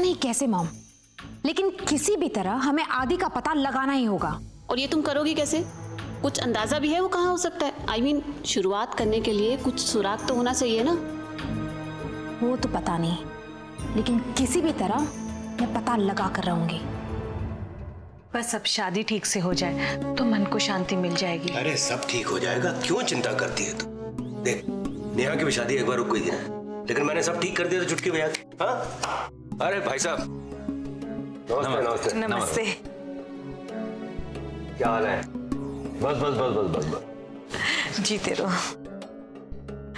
नहीं कैसे मॉम, लेकिन किसी भी तरह हमें आदि का पता लगाना ही होगा। और ये तुम करोगी कैसे? कुछ अंदाजा भी है वो कहाँ हो सकता है? I mean, शुरुआत करने के लिए कुछ सुराग तो होना चाहिए ना। वो तो पता नहीं, लेकिन किसी भी तरह मैं पता लगा कर रहूंगी। बस अब शादी ठीक से हो जाए तो मन को शांति मिल जाएगी। अरे सब ठीक हो जाएगा, क्यों चिंता करती है तू? देख, नेहा की भी शादी एक बार रुक गई थी ना, लेकिन मैंने सब ठीक कर दिया तो चुटकी बजा के। हाँ? अरे भाई साहब, नमस्ते नमस्ते नमस्ते। क्या हाल है? बस बस बस बस बस बस। जीते रहो।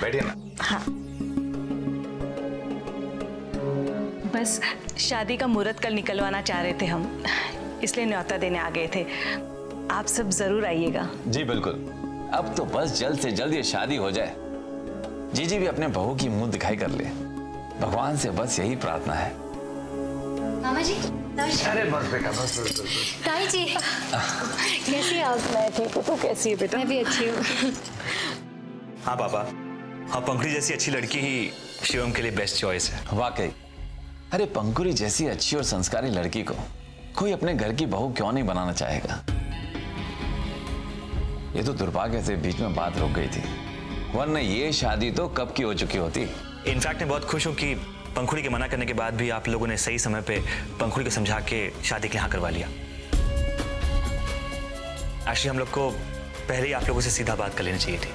बैठिए ना। हाँ, बस शादी का मुहूर्त कल निकलवाना चाह रहे थे हम, इसलिए न्योता देने आ गए थे। आप सब जरूर आइएगा। जी बिल्कुल। अब तो बस जल्द से जल्द ये शादी हो जाए, जीजी भी अपने बहू की मुंह दिखाई कर ले। भगवान से बस यही प्रार्थना है। मामा जी, अरे बस बेटा, बस बस बस। ताई जी, कैसी आप? मैं ठीक हूँ, तू कैसी है बेटा? मैं भी अच्छी हूँ। हाँ पापा, हाँ पंखुड़ी जैसी अच्छी लड़की ही शिवम के लिए बेस्ट चॉइस है। वाकई। अरे पंकुरी जैसी अच्छी और संस्कारी लड़की को कोई अपने घर की बहू क्यों नहीं बनाना चाहेगा? ये तो दुर्भाग्य से बीच में बात रुक गई थी, वरना ये शादी तो कब की हो चुकी होती। इनफैक्ट मैं बहुत खुश हूँ कि पंखुड़ी के मना करने के बाद भी आप लोगों ने सही समय पे पंखुड़ी को समझा के शादी के लिए हाँ करवा लिया। एक्चुअली हम लोग को पहले ही आप लोगों से सीधा बात कर लेनी चाहिए थी,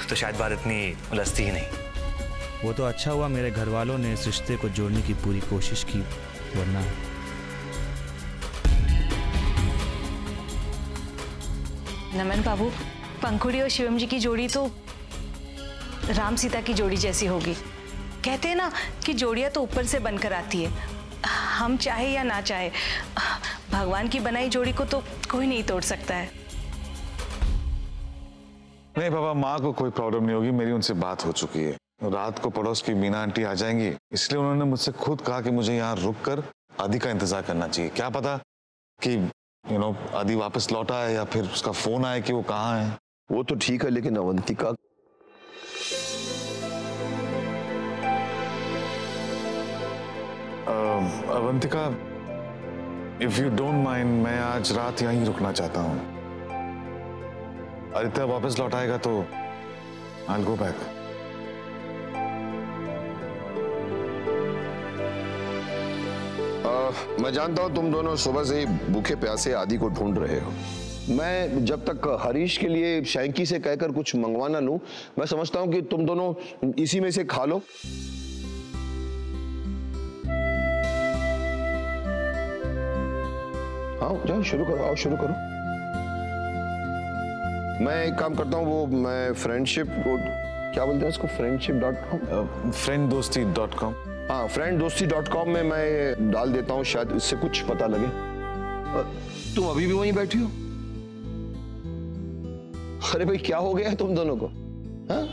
तो शायद बात इतनी उलझती ही नहीं। वो तो अच्छा हुआ मेरे घर वालों ने इस रिश्ते को जोड़ने की पूरी कोशिश की, वरना। नमन बाबू, पंखुड़ी और शिवम जी की जोड़ी तो राम सीता की जोड़ी जैसी होगी। कहते हैं ना कि जोड़ियां तो ऊपर से बनकर आती है, हम चाहे या ना चाहे भगवान की बनाई जोड़ी को तो कोई नहीं तोड़ सकता है। नहीं पापा, माँ को कोई प्रॉब्लम नहीं होगी, मेरी उनसे बात हो चुकी है। रात को पड़ोस की मीना आंटी आ जाएंगी, इसलिए उन्होंने मुझसे खुद कहा कि मुझे यहाँ रुक कर आदि का इंतजार करना चाहिए। क्या पता कि आदि वापस लौटा है या फिर उसका फोन आया कि वो कहाँ है। वो तो ठीक है, लेकिन Avantika Avantika, if you don't mind, मैं आज रात यहीं रुकना चाहता हूँ। आदित्य वापस लौट आएगा तो आई विल गो बैक। मैं जानता हूं तुम दोनों सुबह से ही भूखे प्यासे आदि को ढूंढ रहे हो। मैं जब तक हरीश के लिए शैंकी से कहकर कुछ मंगवा ना लूं, मैं समझता हूं कि तुम दोनों इसी में से खा लो। हाँ जाओ, शुरू करो, आओ शुरू करो। मैं एक काम करता हूँ, वो मैं फ्रेंडशिप को क्या बोलते हैं उसको, friendship.com, frienddosti.com। हाँ, frienddosti.com में मैं डाल देता हूँ, शायद इससे कुछ पता लगे। तुम अभी भी वहीं बैठी हो? अरे भाई क्या हो गया है तुम दोनों को? हाँ?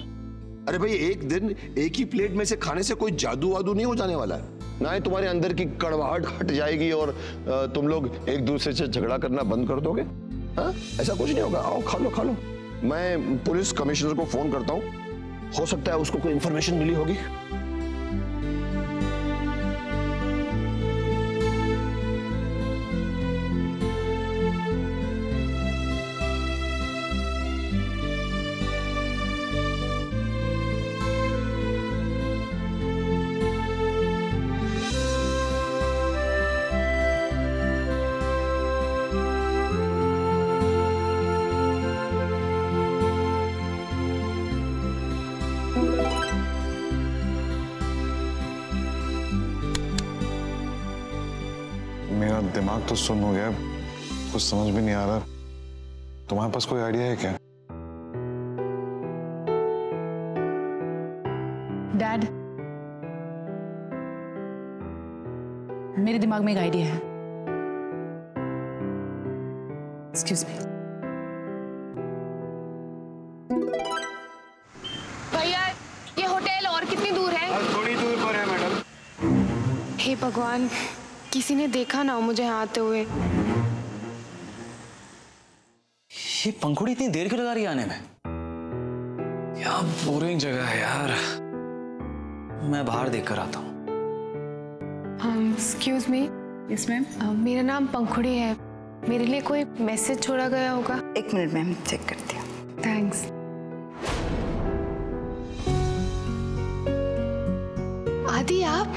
अरे भाई एक दिन एक ही प्लेट में से खाने से कोई जादू वादू नहीं हो जाने वाला है ना, ही तुम्हारे अंदर की कड़वाहट हट जाएगी और तुम लोग एक दूसरे से झगड़ा करना बंद कर दोगे। हाँ? ऐसा कुछ नहीं होगा, आओ खा लो खा लो। मैं पुलिस कमिश्नर को फोन करता हूँ, हो सकता है उसको कोई इंफॉर्मेशन मिली होगी। मेरा दिमाग तो सुन्न हो गया, कुछ समझ भी नहीं आ रहा। तुम्हारे पास कोई आइडिया है क्या? डैड, मेरे दिमाग में एक आइडिया है। Excuse me. भैया ये होटल और कितनी दूर है? थोड़ी दूर पर है मैडम। हे भगवान, किसी ने देखा ना हो मुझे यहाँ आते हुए। ये पंखुड़ी इतनी देर क्यों लगा रही है आने में? क्या बोरिंग जगह है यार, मैं बाहर देख कर आता हूँ। हाँ एक्सक्यूज मी। Yes ma'am. मेरा नाम पंखुड़ी है, मेरे लिए कोई मैसेज छोड़ा गया होगा? एक मिनट मैम, चेक करती हूँ। थैंक्स। आदि आप,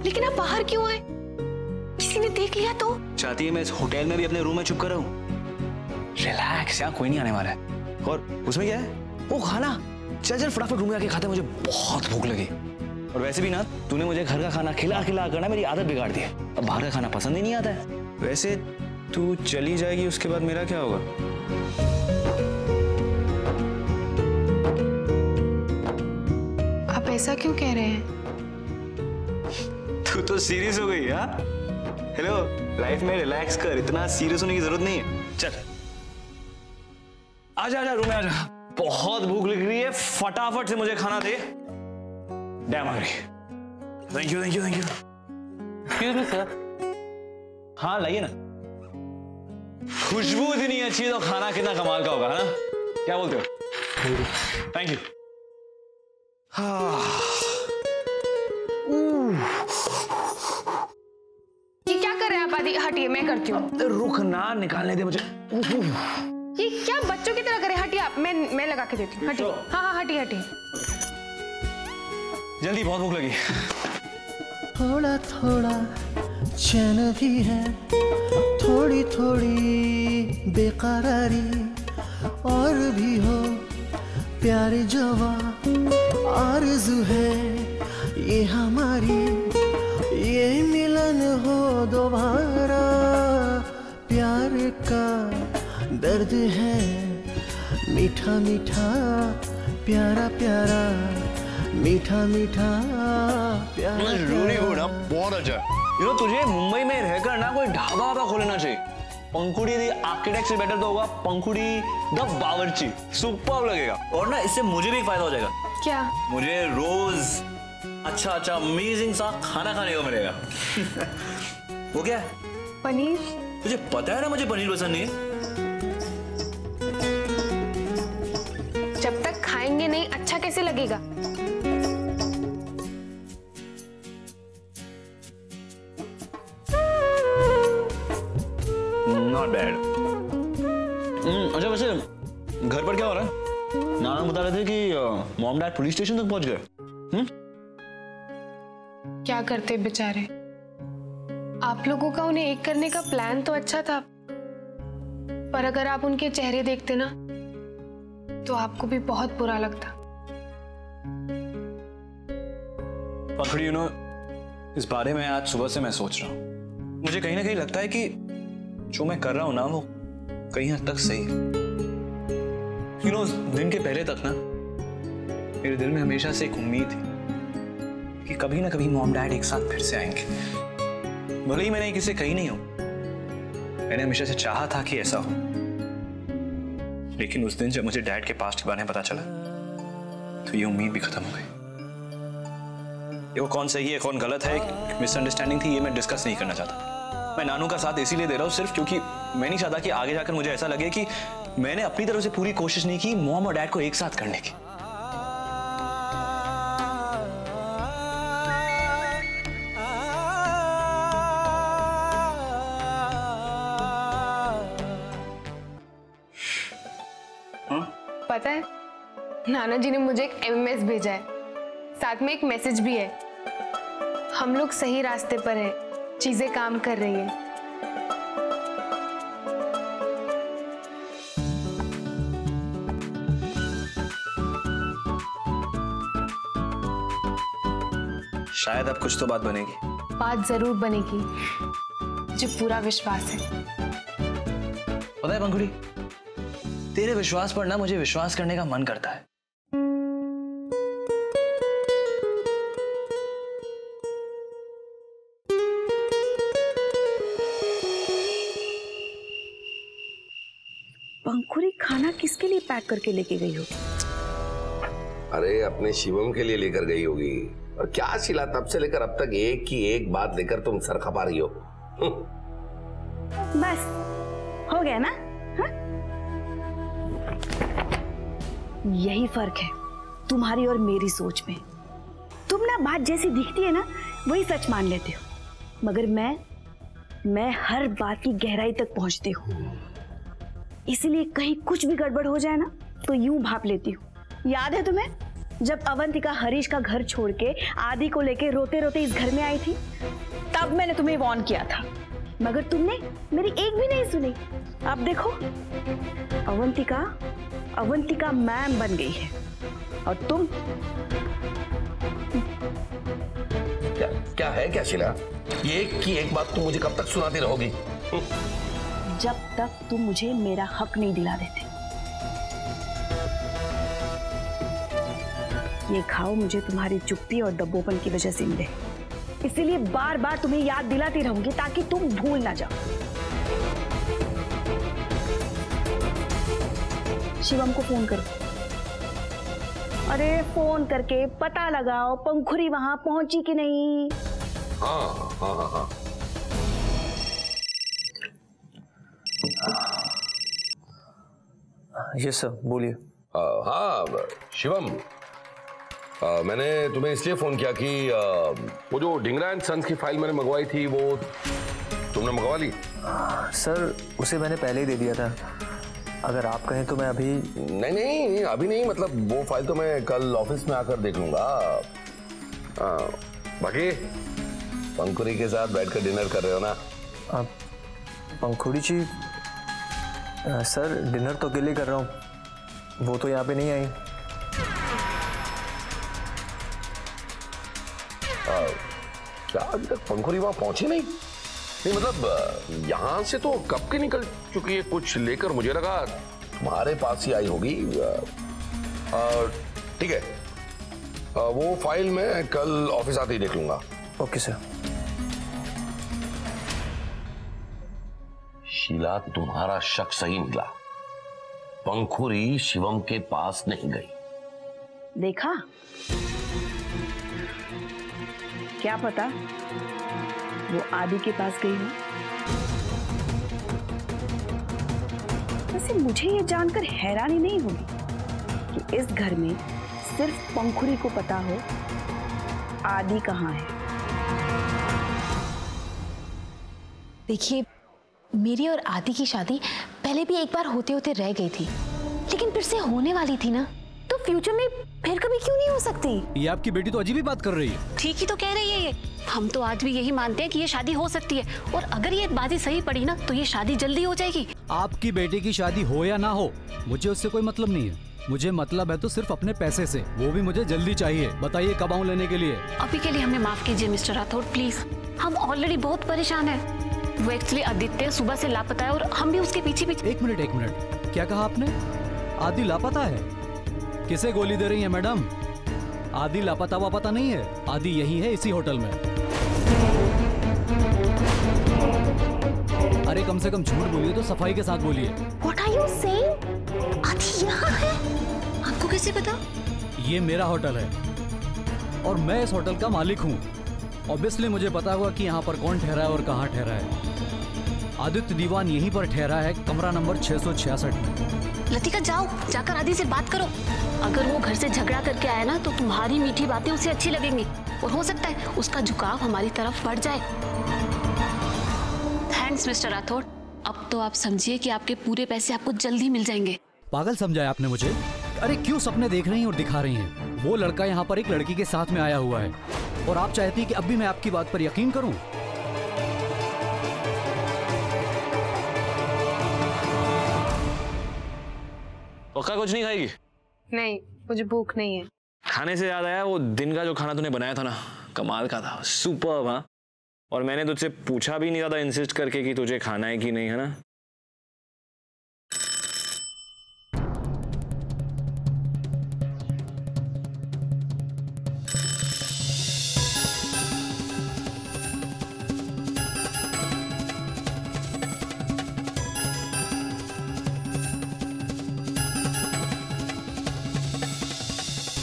लेकिन आप बाहर क्यों आए? किसी ने देख लिया तो? चाहती है मैं इस होटल में भी अपने रूम में चुप कर रहूं? रिलैक्स, यहाँ कोई नहीं आने वाला है। और उसमें क्या है? वो खाना। चल चल फटाफट रूम में आके खाते हैं, मुझे बहुत भूख लगी। और वैसे भी ना तूने मुझे घर का खाना खिला खिला कर ना मेरी आदत बिगाड़ दी है। अब बाहर का खाना पसंद ही नहीं आता है। वैसे तू चली जाएगी उसके बाद मेरा क्या होगा? आप ऐसा क्यों कह रहे हैं? तू तो सीरियस हो गई। हाँ हेलो, लाइफ में रिलैक्स कर, इतना सीरियस होने की जरूरत नहीं है। चल आजा आजा रूम में आजा, बहुत भूख लग रही है, फटाफट से मुझे खाना दे। Damn hungry. Thank you thank you thank you. Excuse me sir. हाँ लाइए ना। खुशबू इतनी अच्छी है तो खाना कितना कमाल का होगा, है ना? क्या बोलते हो? Thank you. ये क्या कर रहे हैं आप? आदि हटिए, मैं करती हूँ। रुक ना, निकालने दे मुझे। ये क्या बच्चों की तरह करे? हटिए आप, मैं लगा के देती हूँ। हटिए। हाँ हाँ हटिए हटिए। जल्दी, बहुत भूख लगी। थोड़ा थोड़ा चैन भी है, थोड़ी थोड़ी बेकरारी, और भी हो प्यारे जवा आरज़ू है ये हमारी, ये मिलन हो दोबारा। प्यार का दर्द है मीठा मीठा, प्यारा प्यारा, मीठा मीठा प्यारा। really good, बहुत अच्छा। तुझे मुंबई में रहकर ना कोई ढाबा वाबा खोलना चाहिए। पंखुड़ी दी आर्किटेक्ट से बेटर तो होगा पंखुड़ी द बावर्ची। सुपर लगेगा। और ना इससे मुझे भी एक फायदा हो जाएगा। क्या? मुझे रोज अच्छा अच्छा अमेजिंग सा खाना खाने को मिलेगा। वो क्या है? पनीर। तुझे पता है ना मुझे पनीर पसंद नहीं है। जब तक खाएंगे नहीं अच्छा कैसे लगेगा? Not bad. अच्छा वैसे घर पर क्या हो रहा है? नाना बता रहे थे कि मॉम डैड पुलिस स्टेशन तक पहुंच गए। क्या करते बेचारे? आप लोगों का उन्हें एक करने का प्लान तो अच्छा था, पर अगर आप उनके चेहरे देखते ना तो आपको भी बहुत बुरा लगता। पंखुड़ी, इस बारे में आज सुबह से मैं सोच रहा हूँ। मुझे कहीं ना कहीं लगता है कि जो मैं कर रहा हूं ना वो कहीं हद तक सही है। उस दिन के पहले तक ना मेरे दिल में हमेशा से एक उम्मीद थी कि कभी ना कभी मॉम डैड एक साथ फिर से आएंगे। भले ही मैंने किसी से कही नहीं हो, मैंने हमेशा से चाहा था कि ऐसा हो। लेकिन उस दिन जब मुझे डैड के पास्ट के बारे में पता चला तो ये उम्मीद भी खत्म हो गई। ये वो कौन सही है कौन गलत है, एक मिसअंडरस्टैंडिंग थी, ये मैं डिस्कस नहीं करना चाहता। मैं नानू का साथ इसीलिए दे रहा हूँ सिर्फ क्योंकि मैं नहीं चाहता कि आगे जाकर मुझे ऐसा लगे कि मैंने अपनी तरफ से पूरी कोशिश नहीं की मॉम और डैड को एक साथ करने की। पता है, नाना जी ने मुझे एक एमएमएस भेजा है, साथ में एक मैसेज भी है। हम लोग सही रास्ते पर हैं, चीजें काम कर रही हैं। शायद अब कुछ तो बात बनेगी। बात जरूर बनेगी, मुझे पूरा विश्वास है। पता है पंखुड़ी, तेरे विश्वास पर ना मुझे विश्वास करने का मन करता है। पंखुड़ी खाना किसके लिए पैक करके लेके गई होगी? अरे अपने शिवम के लिए लेकर गई होगी। और क्या शिला, तब से लेकर अब तक एक ही एक बात लेकर तुम सर खपा रही हो। बस हो गया ना? हा? यही फर्क है तुम्हारी और मेरी सोच में। तुम ना बात जैसी दिखती है ना वही सच मान लेते हो, मगर मैं हर बात की गहराई तक पहुंचती हूँ, इसलिए कहीं कुछ भी गड़बड़ हो जाए ना तो यूं भाप लेती हूँ। याद है तुम्हें जब अवंतिका हरीश का घर छोड़ के आदि को लेके रोते रोते इस घर में आई थी, तब मैंने तुम्हें वार्न किया था, मगर तुमने मेरी एक भी नहीं सुनी। अब देखो अवंतिका मैम बन गई है और तुम क्या है क्या शीला? ये एक की एक बात तुम मुझे कब तक सुनाती रहोगी? जब तक तुम मुझे मेरा हक नहीं दिला देते। ये खाओ मुझे तुम्हारी चुप्पी और दबोपन की वजह से मिले, इसीलिए बार बार तुम्हें याद दिलाती रहूंगी ताकि तुम भूल ना जाओ। शिवम को फोन करो। अरे फोन करके पता लगाओ पंखुरी वहां पहुंची कि नहीं। हाँ हाँ हाँ हाँ। यस सर, बोलिए। हाँ शिवम, मैंने तुम्हें इसलिए फोन किया कि वो जो ढिंगरा एंड सन्स की फाइल मैंने मंगवाई थी वो तुमने मंगवा ली? सर उसे मैंने पहले ही दे दिया था, अगर आप कहें तो मैं अभी। नहीं अभी नहीं, मतलब वो फाइल तो मैं कल ऑफिस में आकर देख लूंगा। बाकी पंखुड़ी के साथ बैठकर डिनर कर रहे हो ना? पंखुड़ी जी सर डिनर तो अकेले कर रहा हूँ, वो तो यहाँ पे नहीं आई। क्या अभी तक पंखुड़ी वहां पहुंची नहीं? नहीं मतलब यहां से तो कब की निकल चुकी है, कुछ लेकर मुझे लगा तुम्हारे पास ही आई होगी। ठीक है, वो फाइल मैं कल ऑफिस आते ही देख लूंगा। Okay sir. शीला तुम्हारा शक सही निकला, पंखुड़ी शिवम के पास नहीं गई। देखा, क्या पता वो आदि के पास गई हो। वैसे मुझे ये जानकर हैरानी नहीं होगी कि इस घर में सिर्फ पंखुड़ी को पता हो आदि कहाँ है। देखिए, मेरी और आदि की शादी पहले भी एक बार होते होते रह गई थी, लेकिन फिर से होने वाली थी ना, तो फ्यूचर में फिर कभी क्यों नहीं हो सकती? ये आपकी बेटी तो अजीब ही बात कर रही है। ठीक ही तो कह रही है ये। हम तो आज भी यही मानते हैं कि ये शादी हो सकती है, और अगर ये बाजी सही पड़ी ना तो ये शादी जल्दी हो जाएगी। आपकी बेटी की शादी हो या ना हो, मुझे उससे कोई मतलब नहीं है। मुझे मतलब है तो सिर्फ अपने पैसे से, वो भी मुझे जल्दी चाहिए। बताइए कब आऊं लेने के लिए? अभी के लिए हमें माफ कीजिए मिस्टर राठौड़, प्लीज। हम ऑलरेडी बहुत परेशान हैं। वो एक्चुअली आदित्य सुबह से लापता है और हम भी उसके पीछे पीछे। एक मिनट, क्या कहा आपने? आदि लापता है? किसे गोली दे रही है मैडम? आदि लापता वापता नहीं है, आदि यही है इसी होटल में। अरे कम से कम झूठ बोलिए तो सफाई के साथ बोलिए। What are you saying? आदि यहाँ है? आपको कैसे पता? ये मेरा होटल है और मैं इस होटल का मालिक हूँ। ऑब्वियसली मुझे पता होगा कि यहाँ पर कौन ठहरा है और कहाँ ठहरा है। आदित्य दीवान यहीं पर ठहरा है, कमरा नंबर 666 में। लतिका जाओ, जाकर आदि से बात करो। अगर वो घर से झगड़ा करके आया ना तो तुम्हारी मीठी बातें उसे अच्छी लगेंगी और हो सकता है उसका झुकाव हमारी तरफ बढ़ जाए। थैंक्स मिस्टर राठौड़, अब तो आप समझिए कि आपके पूरे पैसे आपको जल्दी मिल जाएंगे। पागल समझाया आपने मुझे? अरे क्यों सपने देख रही हैं और दिखा रही हैं? वो लड़का यहाँ पर एक लड़की के साथ में आया हुआ है और आप चाहती हैं कि अब भी मैं आपकी बात पर यकीन करूं? पक्का कुछ नहीं खाएगी? नहीं, मुझे भूख नहीं है। खाने से याद आया, वो दिन का जो खाना तूने बनाया था ना, कमाल का था, सुपर्ब। हाँ, और मैंने तुझसे पूछा भी नहीं ज्यादा इंसिस्ट करके कि तुझे खाना है कि नहीं, है ना?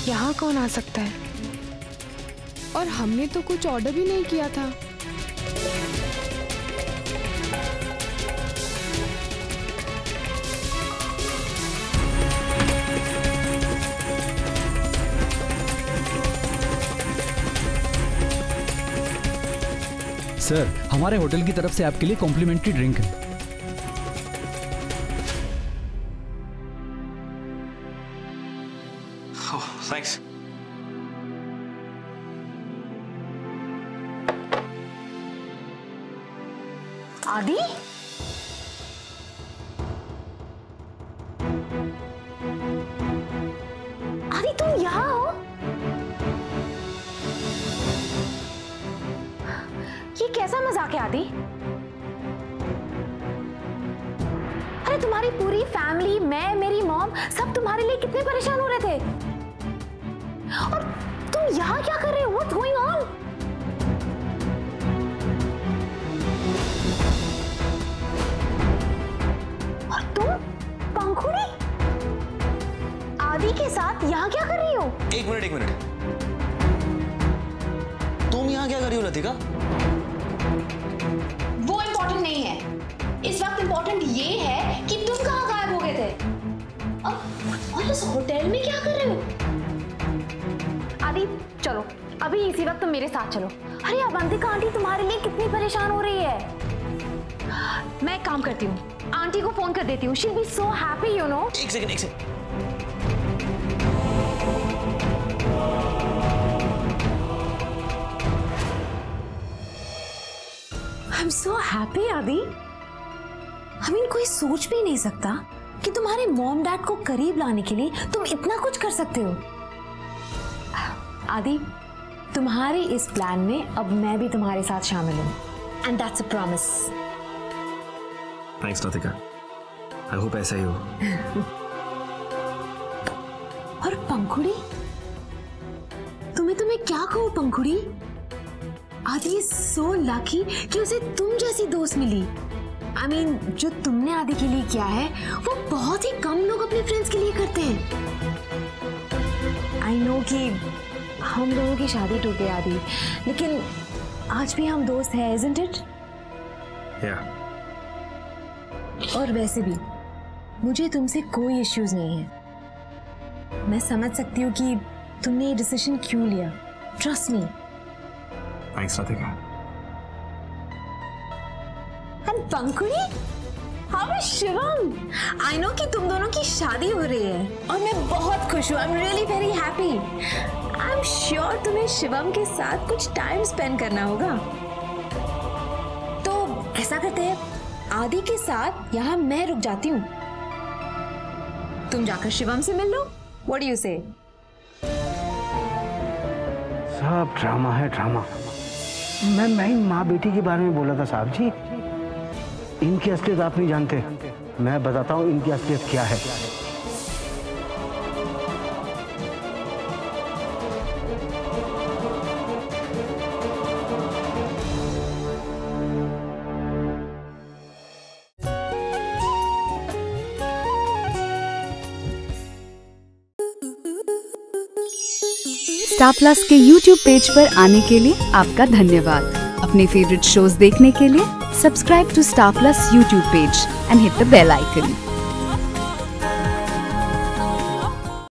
यहाँ कौन आ सकता है? और हमने तो कुछ ऑर्डर भी नहीं किया था। सर, हमारे होटल की तरफ से आपके लिए कॉम्प्लीमेंट्री ड्रिंक है। थैंक्स। आदि? आदि तुम यहाँ हो? ये कैसा मजाक है आदि? अरे तुम्हारी पूरी फैमिली, मैं, मेरी मॉम, सब तुम्हारे लिए कितने परेशान हो रहे थे, और तुम यहाँ क्या कर रहे हो? What's going on? और तुम पंखुड़ी आदि के साथ यहाँ क्या कर रही हो? एक मिनट। तुम यहाँ क्या कर रही हो लतिका? वो इम्पोर्टेंट नहीं है। इस वक्त इम्पोर्टेंट ये है कि तुम कहाँ गायब हो गए थे और इस होटल में क्या कर रहे हो? आदि चलो, अभी इसी वक्त तुम मेरे साथ चलो। अरे अवंतिका आंटी तुम्हारे लिए कितनी परेशान हो रही है। मैं एक काम करती हूँ, आंटी को फोन कर देती हूँ। She will be so happy, you know. एक second. I am so happy आदि। आई मीन कोई सोच भी नहीं सकता कि तुम्हारे मॉम डैड को करीब लाने के लिए तुम इतना कुछ कर सकते हो। आदि, तुम्हारे इस प्लान में अब मैं भी तुम्हारे साथ शामिल हूँ, and that's a promise. Thanks Latika, I hope ऐसा ही हो। और पंखुड़ी, तुम्हें क्या कहूँ पंखुड़ी? आदि इज सो लकी कि उसे तुम जैसी दोस्त मिली। आई मीन जो तुमने आदि के लिए किया है वो बहुत ही कम लोग अपने फ्रेंड्स के लिए करते हैं। आई नो कि हम लोगों की शादी टूट गई आदि, लेकिन आज भी हम दोस्त हैं, isn't it? Yeah. और वैसे भी मुझे तुमसे कोई इश्यूज नहीं है। मैं समझ सकती हूँ कि तुमने ये डिसीजन क्यों लिया। Trust me. Thanks Radhika. And Pankhuri, how is Shivam? I know कि तुम दोनों की शादी हो रही है और मैं बहुत खुश हूँ। I am really very happy. I am sure तुम्हें शिवम के साथ कुछ टाइम स्पेंड करना होगा। तो ऐसा करते हैं, आदि के साथ यहाँ मैं रुक जाती हूँ, तुम जाकर शिवम से मिल लो। व्हाट डू यू से? सब ड्रामा है, ड्रामा। मैं ही माँ बेटी के बारे में बोला था साहब जी। इनकी असलियत आप नहीं जानते, मैं बताता हूँ इनकी असलियत क्या है। स्टार प्लस के YouTube पेज पर आने के लिए आपका धन्यवाद। अपने फेवरेट शोज देखने के लिए subscribe to star plus YouTube page and hit the bell icon.